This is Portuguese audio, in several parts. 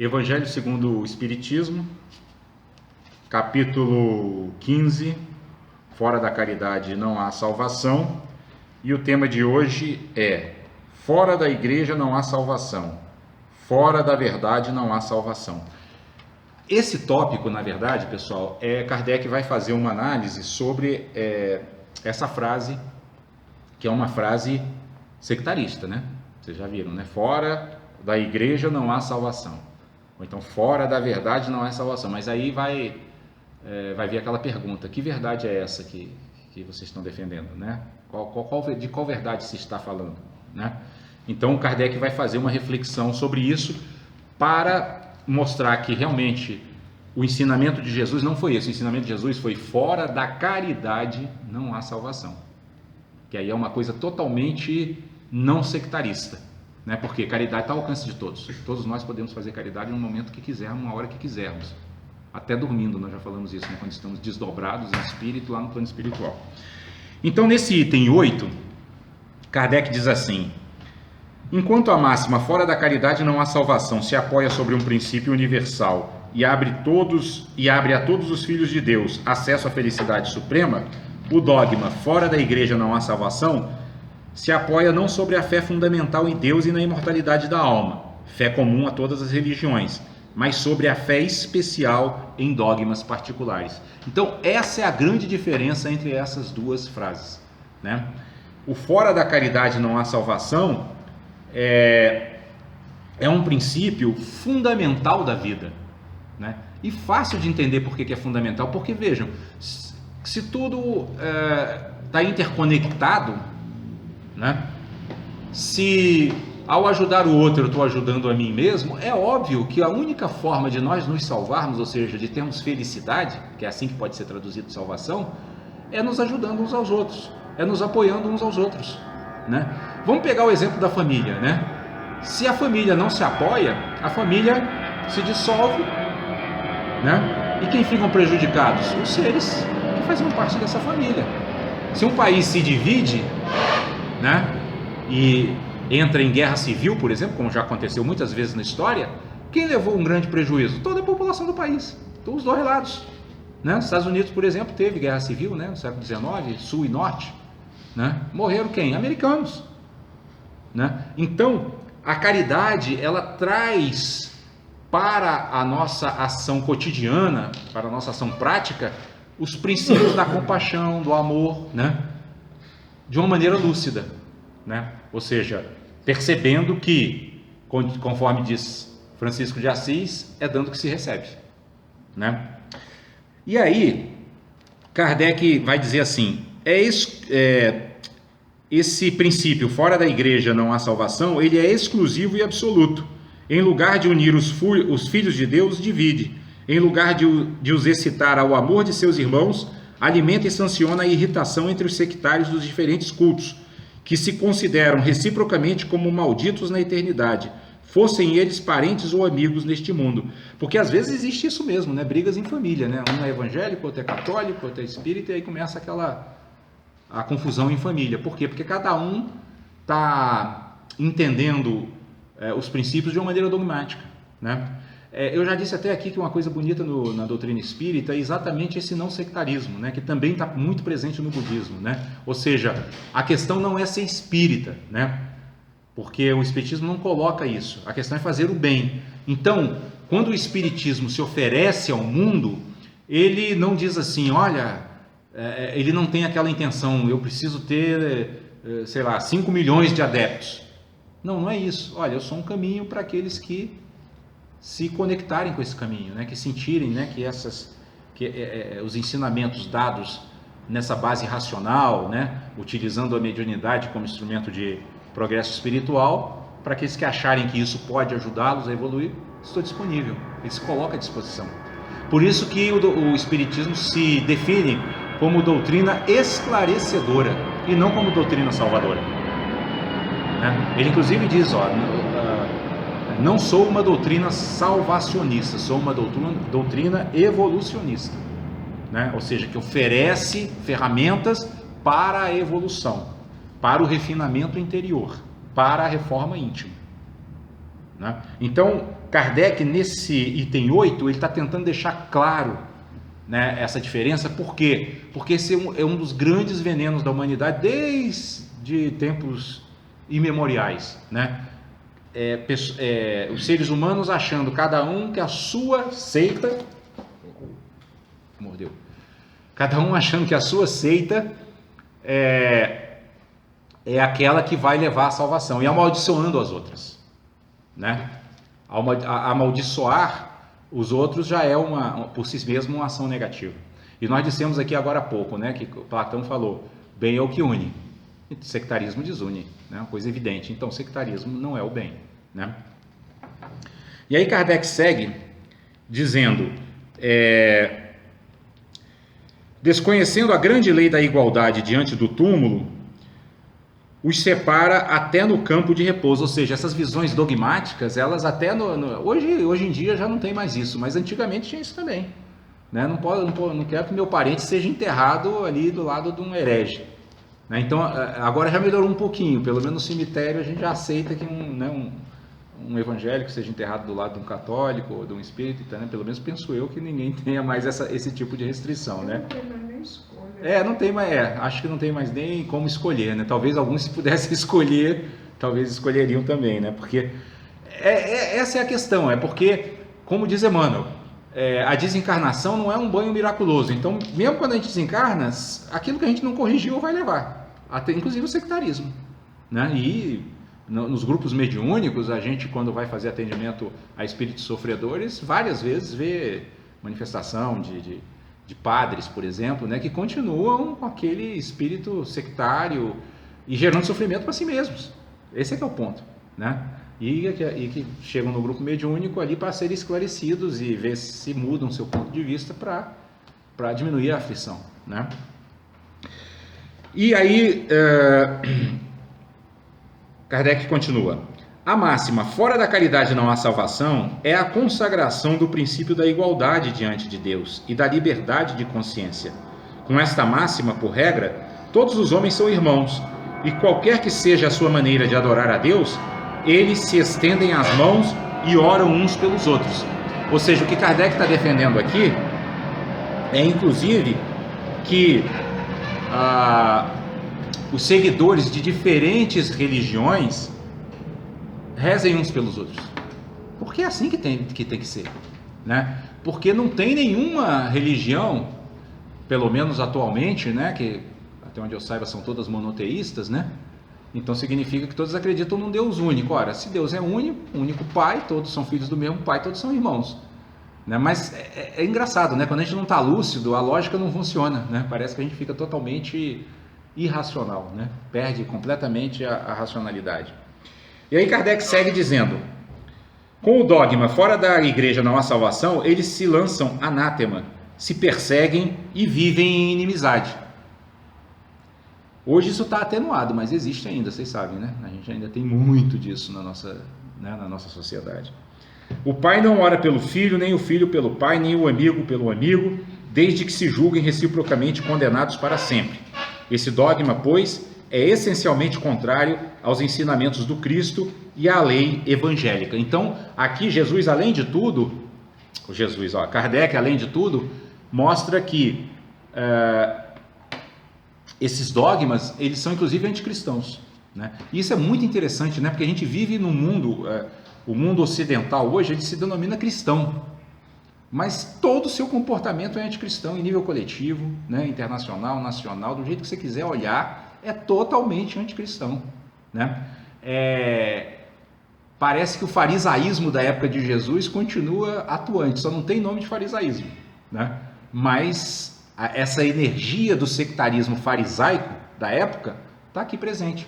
Evangelho segundo o Espiritismo, capítulo 15, fora da caridade não há salvação, e o tema de hoje é: fora da igreja não há salvação, fora da verdade não há salvação. Esse tópico, na verdade, pessoal, Kardec vai fazer uma análise sobre essa frase, que é uma frase sectarista, né? Vocês já viram, né? Fora da igreja não há salvação. Ou então, fora da verdade não há salvação. Mas aí vai vir aquela pergunta: que verdade é essa que vocês estão defendendo, né? De qual verdade se está falando, né? Então, Kardec vai fazer uma reflexão sobre isso para mostrar que realmente o ensinamento de Jesus não foi esse. O ensinamento de Jesus foi: fora da caridade não há salvação. Que aí é uma coisa totalmente não sectarista, né? Porque caridade está ao alcance de todos. Todos nós podemos fazer caridade no momento que quisermos, uma hora que quisermos. Até dormindo, nós já falamos isso, né? Quando estamos desdobrados em espírito, lá no plano espiritual. Então, nesse item 8, Kardec diz assim: enquanto a máxima fora da caridade não há salvação se apoia sobre um princípio universal e abre a todos os filhos de Deus acesso à felicidade suprema, o dogma fora da igreja não há salvação se apoia não sobre a fé fundamental em Deus e na imortalidade da alma, fé comum a todas as religiões, mas sobre a fé especial em dogmas particulares. Então, essa é a grande diferença entre essas duas frases, né? O fora da caridade não há salvação é um princípio fundamental da vida, né? E fácil de entender por que é fundamental, porque vejam, se tudo está interconectado, né? Se ao ajudar o outro eu estou ajudando a mim mesmo, é óbvio que a única forma de nós nos salvarmos, ou seja, de termos felicidade, que é assim que pode ser traduzido salvação, é nos ajudando uns aos outros, é nos apoiando uns aos outros, né? Vamos pegar o exemplo da família, né? Se a família não se apoia, a família se dissolve, né? E quem ficam prejudicados? Os seres que fazem parte dessa família. Se um país se divide, né? E entra em guerra civil, por exemplo, como já aconteceu muitas vezes na história, quem levou um grande prejuízo? Toda a população do país, os dois lados, né? Nos Estados Unidos, por exemplo, teve guerra civil, né? No século XIX, sul e norte, né? Morreram quem? Americanos, né? Então, a caridade, ela traz para a nossa ação cotidiana, para a nossa ação prática, os princípios da compaixão, do amor, né? De uma maneira lúcida, né? Ou seja, percebendo que, conforme diz Francisco de Assis, é dando que se recebe, né? E aí, Kardec vai dizer assim: esse princípio, fora da igreja não há salvação, ele é exclusivo e absoluto. Em lugar de unir os filhos de Deus, divide. Em lugar de os excitar ao amor de seus irmãos, alimenta e sanciona a irritação entre os sectários dos diferentes cultos, que se consideram reciprocamente como malditos na eternidade, fossem eles parentes ou amigos neste mundo. Porque às vezes existe isso mesmo, né? Brigas em família, né? Um é evangélico, outro é católico, outro é espírita, e aí começa a confusão em família. Por quê? Porque cada um está entendendo os princípios de uma maneira dogmática, né? Eu já disse até aqui que uma coisa bonita na doutrina espírita é exatamente esse não sectarismo, né? Que também está muito presente no budismo, né? Ou seja, a questão não é ser espírita, né? Porque o espiritismo não coloca isso. A questão é fazer o bem. Então, quando o espiritismo se oferece ao mundo, ele não diz assim: olha, ele não tem aquela intenção, eu preciso ter, sei lá, 5 milhões de adeptos. Não, não é isso. Olha, eu sou um caminho para aqueles que se conectarem com esse caminho, né? Que sentirem, né? Que os ensinamentos dados nessa base racional, né? Utilizando a mediunidade como instrumento de progresso espiritual, para aqueles que acharem que isso pode ajudá-los a evoluir, estou disponível. Ele se coloca à disposição. Por isso que o espiritismo se define como doutrina esclarecedora e não como doutrina salvadora, né? Ele inclusive diz: não sou uma doutrina salvacionista, sou uma doutrina evolucionista, né? Ou seja, que oferece ferramentas para a evolução, para o refinamento interior, para a reforma íntima, né? Então, Kardec, nesse item 8, ele está tentando deixar claro, né, essa diferença. Por quê? Porque esse é um dos grandes venenos da humanidade desde tempos imemoriais, né? Os seres humanos achando cada um que a sua seita... Mordeu. Cada um achando que a sua seita é aquela que vai levar à salvação, e amaldiçoando as outras, né? Amaldiçoar os outros já é por si mesmo uma ação negativa. E nós dissemos aqui agora há pouco, né, que Platão falou, bem é o que une, sectarismo desune, né? Uma coisa evidente. Então, sectarismo não é o bem, né? E aí Kardec segue dizendo, desconhecendo a grande lei da igualdade diante do túmulo, os separa até no campo de repouso. Ou seja, essas visões dogmáticas, elas até hoje em dia já não tem mais isso, mas antigamente tinha isso também, né? Não quero que meu parente seja enterrado ali do lado de um herege, né? Então agora já melhorou um pouquinho, pelo menos no cemitério a gente já aceita que um evangélico seja enterrado do lado de um católico ou de um espírita, né? Pelo menos penso eu que ninguém tenha mais esse tipo de restrição, né? Não tem mais nem escolha. Não tem mais, acho que não tem mais nem como escolher, né? Talvez alguns, se pudessem escolher, talvez escolheriam também, né? Porque essa é a questão, porque, como diz Emmanuel, a desencarnação não é um banho miraculoso. Então, mesmo quando a gente desencarna, aquilo que a gente não corrigiu vai levar, até inclusive o sectarismo, né? E nos grupos mediúnicos, a gente, quando vai fazer atendimento a espíritos sofredores, várias vezes vê manifestação de padres, por exemplo, né, que continuam com aquele espírito sectário e gerando sofrimento para si mesmos. Esse é que é o ponto, né? E que chegam no grupo mediúnico ali para serem esclarecidos e ver se mudam seu ponto de vista para diminuir a aflição, né? E aí Kardec continua: a máxima fora da caridade não há salvação é a consagração do princípio da igualdade diante de Deus e da liberdade de consciência. Com esta máxima, por regra, todos os homens são irmãos, e qualquer que seja a sua maneira de adorar a Deus, eles se estendem as mãos e oram uns pelos outros. Ou seja, o que Kardec está defendendo aqui é, inclusive, que os seguidores de diferentes religiões rezem uns pelos outros, porque é assim que tem que ser, né? Porque não tem nenhuma religião, pelo menos atualmente, né, que até onde eu saiba são todas monoteístas, né? Então significa que todos acreditam num Deus único. Ora, se Deus é único, único Pai, todos são filhos do mesmo Pai, todos são irmãos, né? Mas é engraçado, né? Quando a gente não está lúcido, a lógica não funciona, né? Parece que a gente fica totalmente irracional, né? Perde completamente a racionalidade. E aí Kardec segue dizendo: com o dogma fora da igreja não há salvação, eles se lançam anátema, se perseguem e vivem em inimizade. Hoje isso está atenuado, mas existe ainda, vocês sabem, né? A gente ainda tem muito disso na nossa sociedade. O pai não ora pelo filho, nem o filho pelo pai, nem o amigo pelo amigo, desde que se julguem reciprocamente condenados para sempre. Esse dogma, pois, é essencialmente contrário aos ensinamentos do Cristo e à lei evangélica. Então, aqui Jesus, além de tudo, Kardec, além de tudo, mostra que esses dogmas, eles são inclusive anticristãos, né? E isso é muito interessante, né? Porque a gente vive num mundo, o mundo ocidental hoje, ele se denomina cristão, mas todo o seu comportamento é anticristão em nível coletivo, né? Internacional, nacional, do jeito que você quiser olhar, é totalmente anticristão, né? Parece que o farisaísmo da época de Jesus continua atuante, só não tem nome de farisaísmo, né? Mas essa energia do sectarismo farisaico da época está aqui presente.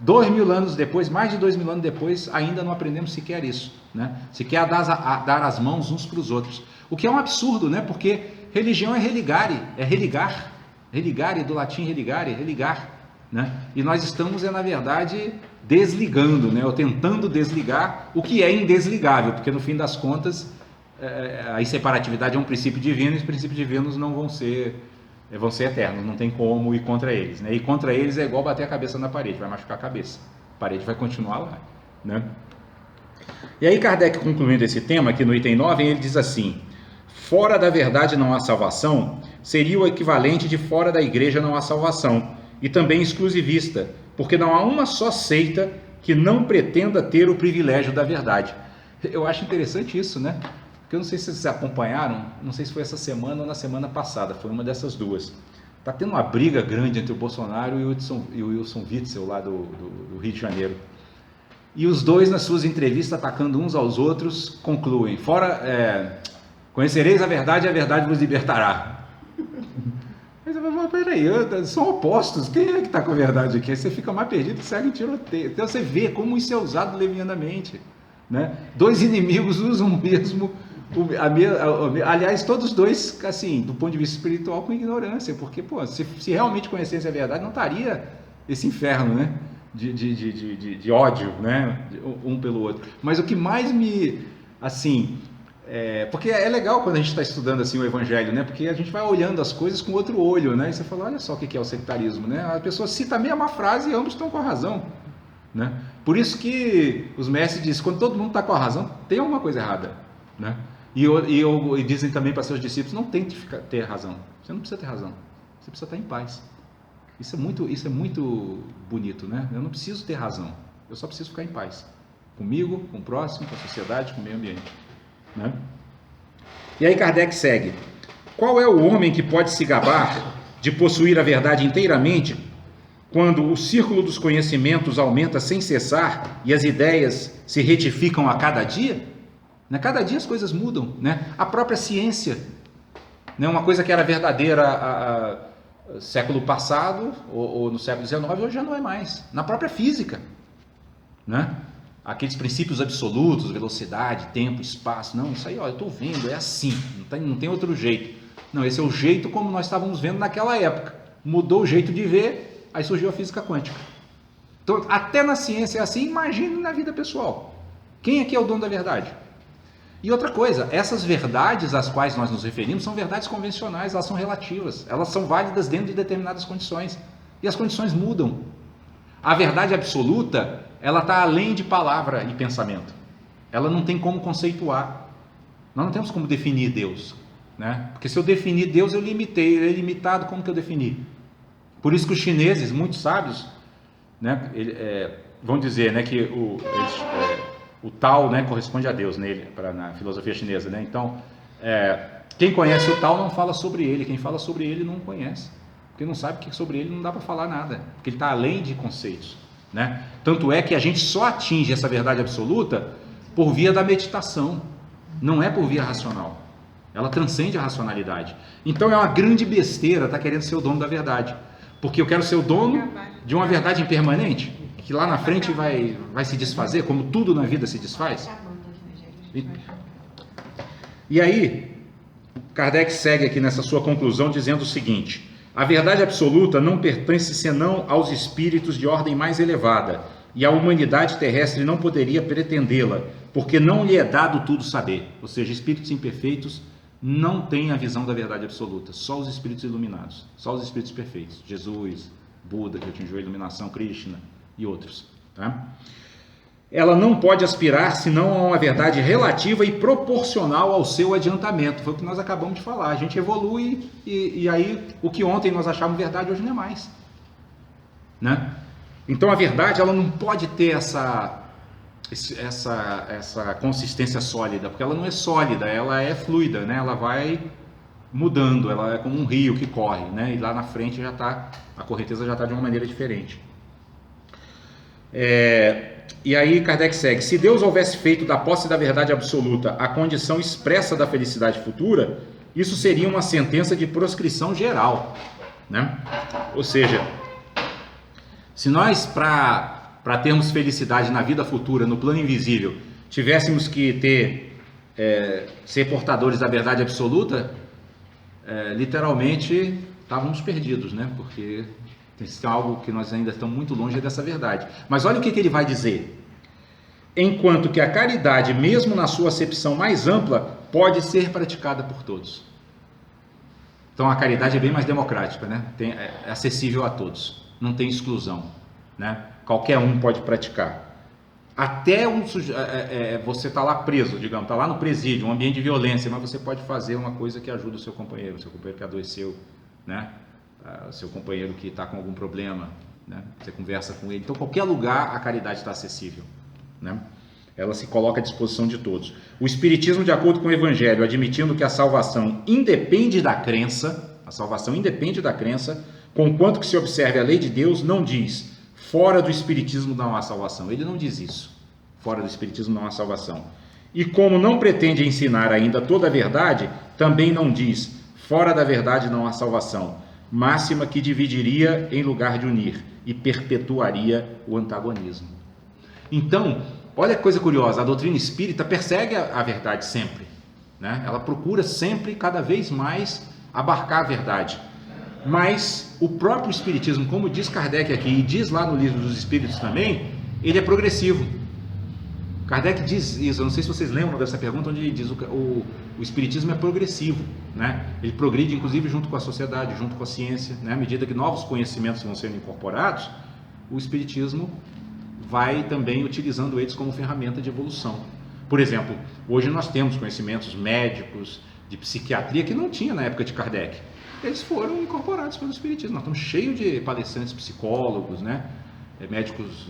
2.000 anos depois, mais de 2.000 anos depois, ainda não aprendemos sequer isso, né? Sequer a dar as mãos uns para os outros. O que é um absurdo, né? Porque religião é religare, é religar. Religare, do latim religare, religar, né? E nós estamos, na verdade, desligando, né? Ou tentando desligar o que é indesligável, porque no fim das contas a inseparatividade é um princípio divino e os princípios divinos não vão ser eternos, não tem como ir contra eles, né? E contra eles é igual bater a cabeça na parede, vai machucar a cabeça, a parede vai continuar lá, né? E aí Kardec, concluindo esse tema, aqui no item 9, ele diz assim: fora da verdade não há salvação, seria o equivalente de fora da igreja não há salvação, e também exclusivista, porque não há uma só seita que não pretenda ter o privilégio da verdade. Eu acho interessante isso, né? Porque eu não sei se vocês acompanharam, não sei se foi essa semana ou na semana passada, foi uma dessas duas. Está tendo uma briga grande entre o Bolsonaro e o Wilson Witzel, lá do Rio de Janeiro. E os dois, nas suas entrevistas, atacando uns aos outros, concluem: conhecereis a verdade e a verdade vos libertará. Mas peraí, são opostos, quem é que está com a verdade aqui? Aí você fica mais perdido que segue em tiroteio. Então você vê como isso é usado levianamente, né? Dois inimigos usam o mesmo, aliás, todos dois, assim, do ponto de vista espiritual, com ignorância, porque, pô, se realmente conhecesse a verdade, não estaria esse inferno, né? De ódio, né? Um pelo outro. Mas o que mais me, assim, porque é legal quando a gente está estudando assim o Evangelho, né? Porque a gente vai olhando as coisas com outro olho, né? E você fala, olha só o que é o sectarismo, né? A pessoa cita a mesma frase e ambos estão com a razão, né? Por isso que os mestres dizem, quando todo mundo está com a razão, tem alguma coisa errada, né? E dizem também para seus discípulos, não tente ter razão. Você não precisa ter razão. Você precisa estar em paz. Isso é muito bonito, né? Eu não preciso ter razão. Eu só preciso ficar em paz. Comigo, com o próximo, com a sociedade, com o meio ambiente, né? E aí Kardec segue: qual é o homem que pode se gabar de possuir a verdade inteiramente quando o círculo dos conhecimentos aumenta sem cessar e as ideias se retificam a cada dia? Né? Cada dia as coisas mudam, né? A própria ciência, né? Uma coisa que era verdadeira século passado ou no século XIX, hoje já não é mais. Na própria física, né? Aqueles princípios absolutos, velocidade, tempo, espaço, não, isso aí, ó, eu estou vendo, é assim, não tem outro jeito. Não, esse é o jeito como nós estávamos vendo naquela época. Mudou o jeito de ver, aí surgiu a física quântica. Então, até na ciência é assim, imagine na vida pessoal. Quem aqui é o dono da verdade? E outra coisa, essas verdades às quais nós nos referimos são verdades convencionais, elas são relativas, elas são válidas dentro de determinadas condições. E as condições mudam. A verdade absoluta, ela está além de palavra e pensamento. Ela não tem como conceituar. Nós não temos como definir Deus, né? Porque se eu definir Deus, eu limitei, ele é limitado, como que eu defini? Por isso que os chineses, muito sábios, né, vão dizer, né, que o Tao, né, corresponde a Deus na filosofia chinesa, né? Então, quem conhece o Tao não fala sobre ele, quem fala sobre ele não conhece, porque não sabe que sobre ele não dá para falar nada, porque ele está além de conceitos, né? Tanto é que a gente só atinge essa verdade absoluta por via da meditação, não é por via racional, ela transcende a racionalidade. Então é uma grande besteira estar querendo ser o dono da verdade, porque eu quero ser o dono de uma verdade impermanente, que lá na frente vai se desfazer, como tudo na vida se desfaz. E aí, Kardec segue aqui nessa sua conclusão dizendo o seguinte: a verdade absoluta não pertence senão aos espíritos de ordem mais elevada, e a humanidade terrestre não poderia pretendê-la, porque não lhe é dado tudo saber. Ou seja, espíritos imperfeitos não têm a visão da verdade absoluta, só os espíritos iluminados, só os espíritos perfeitos, Jesus, Buda, que atingiu a iluminação, Krishna e outros, tá? Ela não pode aspirar senão a uma verdade relativa e proporcional ao seu adiantamento. Foi o que nós acabamos de falar. A gente evolui e aí o que ontem nós achávamos verdade hoje não é mais, né? Então a verdade, ela não pode ter essa consistência sólida, porque ela não é sólida, ela é fluida, né? Ela vai mudando, ela é como um rio que corre, né? E lá na frente a correnteza já está de uma maneira diferente. E aí Kardec segue: se Deus houvesse feito da posse da verdade absoluta a condição expressa da felicidade futura, isso seria uma sentença de proscrição geral, né? Ou seja, se nós, para termos felicidade na vida futura, no plano invisível, tivéssemos que ser portadores da verdade absoluta, literalmente estávamos perdidos, né? Porque tem algo que nós ainda estamos muito longe dessa verdade. Mas olha o que ele vai dizer: enquanto que a caridade, mesmo na sua acepção mais ampla, pode ser praticada por todos. Então a caridade é bem mais democrática, né? É acessível a todos, não tem exclusão, né? Qualquer um pode praticar. Até você tá lá preso, digamos, tá lá no presídio, um ambiente de violência, mas você pode fazer uma coisa que ajuda o seu companheiro que adoeceu, né? O seu companheiro que está com algum problema, né? Você conversa com ele. Então, qualquer lugar a caridade está acessível, né? Ela se coloca à disposição de todos. O Espiritismo, de acordo com o Evangelho, admitindo que a salvação independe da crença, conquanto que se observe a lei de Deus, não diz, fora do Espiritismo não há salvação. Ele não diz isso, fora do Espiritismo não há salvação. E como não pretende ensinar ainda toda a verdade, também não diz, fora da verdade não há salvação, máxima que dividiria em lugar de unir e perpetuaria o antagonismo. Então, olha que coisa curiosa, a doutrina espírita persegue a verdade sempre, né? Ela procura sempre, cada vez mais, abarcar a verdade. Mas o próprio Espiritismo, como diz Kardec aqui, e diz lá no Livro dos Espíritos também, ele é progressivo. Kardec diz isso, eu não sei se vocês lembram dessa pergunta, onde ele diz o Espiritismo é progressivo, né? Ele progride inclusive junto com a sociedade, junto com a ciência, né? À medida que novos conhecimentos vão sendo incorporados, o Espiritismo vai também utilizando eles como ferramenta de evolução. Por exemplo, hoje nós temos conhecimentos médicos, de psiquiatria, que não tinha na época de Kardec. Eles foram incorporados pelo Espiritismo. Nós estamos cheios de palestrantes psicólogos, né? Médicos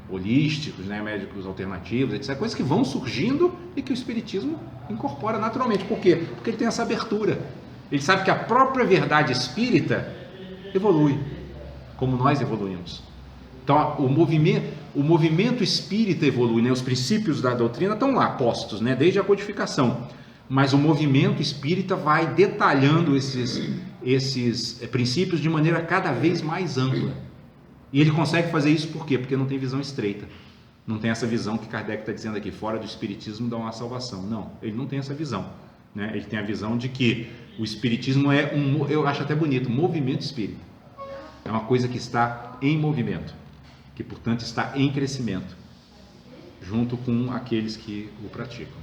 holísticos, né? Médicos alternativos, etc. Coisas que vão surgindo e que o Espiritismo incorpora naturalmente. Por quê? Porque ele tem essa abertura. Ele sabe que a própria verdade espírita evolui, como nós evoluímos. Então, o movimento espírita evolui, né? Os princípios da doutrina estão lá postos, né? Desde a codificação. Mas o movimento espírita vai detalhando esses princípios de maneira cada vez mais ampla. E ele consegue fazer isso por quê? Porque não tem visão estreita. Não tem essa visão que Kardec está dizendo aqui, fora do Espiritismo dá uma salvação. Não, ele não tem essa visão, né? Ele tem a visão de que o Espiritismo é eu acho até bonito, um movimento espírita. É uma coisa que está em movimento, que portanto está em crescimento, junto com aqueles que o praticam.